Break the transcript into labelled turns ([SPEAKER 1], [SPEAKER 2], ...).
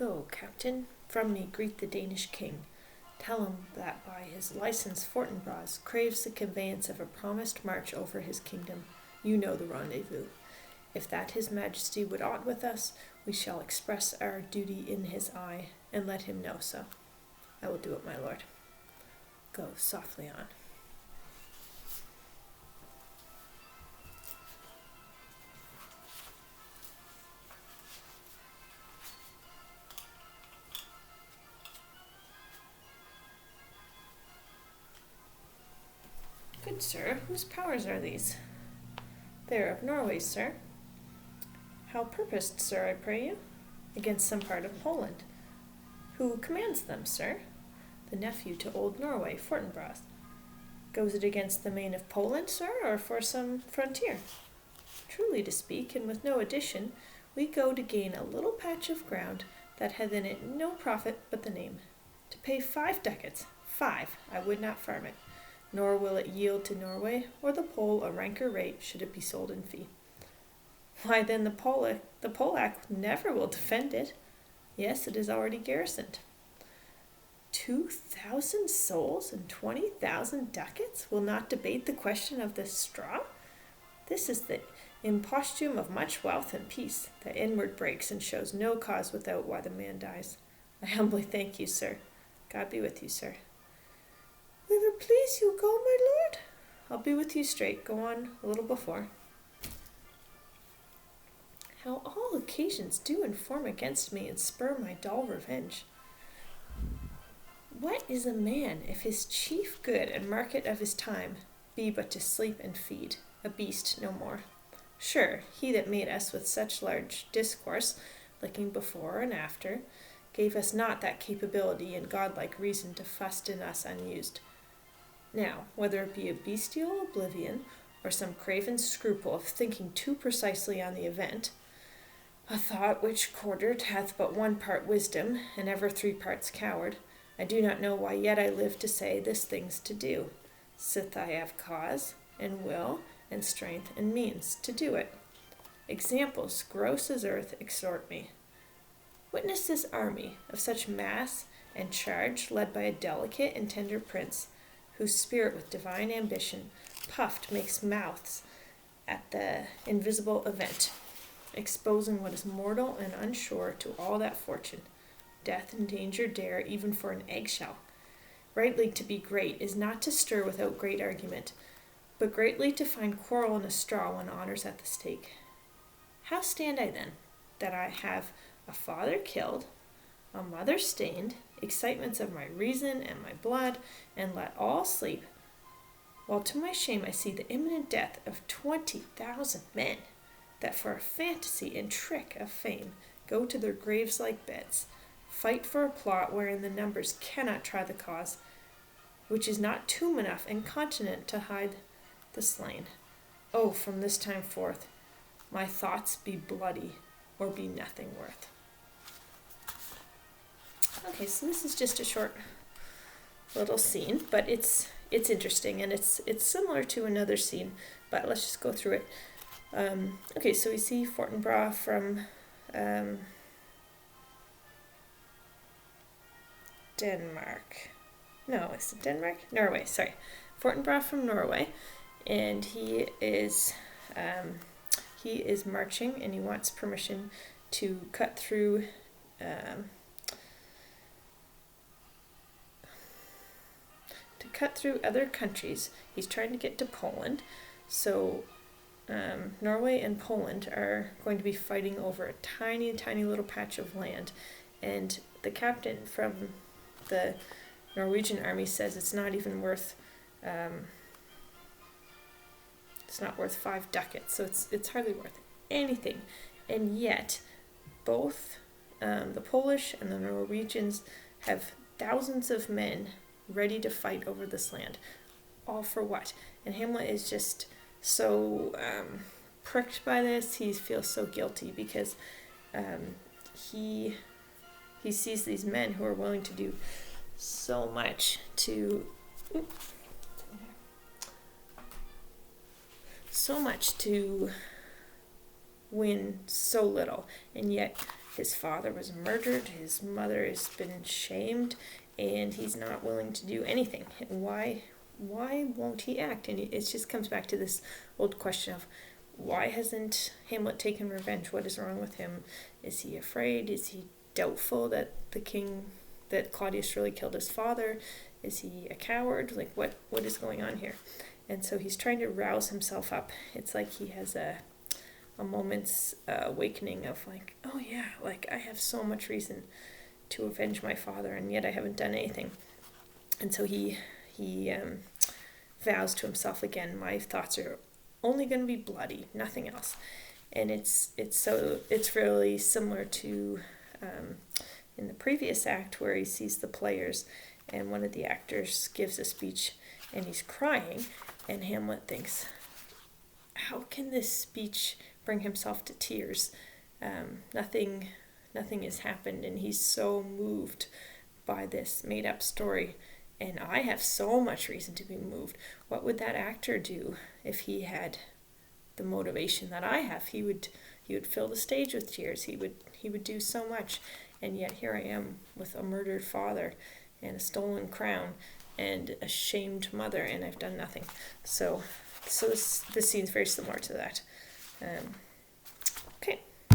[SPEAKER 1] Go, captain, from me greet the Danish king. Tell him that by his license Fortinbras craves the conveyance of a promised march over his kingdom. You know the rendezvous. If that his majesty would aught with us, we shall express our duty in his eye, and let him know so. I will do it, my lord. Go softly on. Good sir, whose powers are these? They are of Norway, sir. How purposed, sir, I pray you? Against some part of Poland. Who commands them, sir? The nephew to old Norway, Fortinbras. Goes it against the main of Poland, sir, or for some frontier? Truly to speak, and with no addition, we go to gain a little patch of ground that hath in it no profit but the name. To pay 5 ducats, 5, I would not farm it, nor will it yield to Norway or the Pole a ranker rate should it be sold in fee. Why then the Polack never will defend it. Yes, it is already garrisoned. 2,000 souls and 20,000 ducats will not debate the question of this straw? This is the imposthume of much wealth and peace, that inward breaks and shows no cause without why the man dies. I humbly thank you, sir. God be with you, sir. Whither please you go, my lord? I'll be with you straight. Go on a little before. How all occasions do inform against me and spur my dull revenge. What is a man if his chief good and market of his time be but to sleep and feed, a beast no more? Sure, he that made us with such large discourse, looking before and after, gave us not that capability and godlike reason to fuss in us unused. Now, whether it be a bestial oblivion, or some craven scruple of thinking too precisely on the event, a thought which quartered hath but 1 part wisdom, and ever 3 parts coward, I do not know why yet I live to say this thing's to do, sith I have cause, and will, and strength, and means to do it. Examples gross as earth exhort me. Witness this army of such mass and charge, led by a delicate and tender prince, whose spirit with divine ambition puffed makes mouths at the invisible event, exposing what is mortal and unsure to all that fortune, death and danger dare even for an eggshell. Rightly to be great is not to stir without great argument, but greatly to find quarrel in a straw when honor's at the stake. How stand I then, that I have a father killed, a mother stained, excitements of my reason and my blood, and let all sleep, while to my shame I see the imminent death of 20,000 men, that for a fantasy and trick of fame go to their graves like beds, fight for a plot wherein the numbers cannot try the cause, which is not tomb enough and continent to hide the slain. Oh, from this time forth, my thoughts be bloody, or be nothing worth. Okay, so this is just a short little scene, but it's interesting, and it's similar to another scene, but let's just go through it. Okay, so we see Fortinbras from Denmark. No, is it Denmark? Norway, sorry. Fortinbras from Norway, and he is marching, and he wants permission to cut through other countries. He's trying to get to Poland, so Norway and Poland are going to be fighting over a tiny, tiny little patch of land, and the captain from the Norwegian army says it's not even worth it's not worth 5 ducats, so it's hardly worth anything, and yet both the Polish and the Norwegians have thousands of men ready to fight over this land. All for what? And Hamlet is just so pricked by this. He feels so guilty because he sees these men who are willing to do so much to win so little, and yet his father was murdered, his mother has been shamed, and he's not willing to do anything. Why won't he act? And it just comes back to this old question of, why hasn't Hamlet taken revenge? What is wrong with him? Is he afraid? Is he doubtful that that Claudius really killed his father? Is he a coward? Like, what is going on here? And so he's trying to rouse himself up. It's like he has a moment's awakening of like, oh yeah, like I have so much reason to avenge my father, and yet I haven't done anything. And so he vows to himself again, my thoughts are only going to be bloody, nothing else. And it's really similar to in the previous act where he sees the players, and one of the actors gives a speech and he's crying, and Hamlet thinks, how can this speech bring himself to tears? Nothing has happened, and he's so moved by this made up story, and I have so much reason to be moved. What would that actor do if he had the motivation that I have? He would fill the stage with tears. He would do so much, and yet here I am with a murdered father and a stolen crown and a shamed mother, and I've done nothing. So this scene's very similar to that.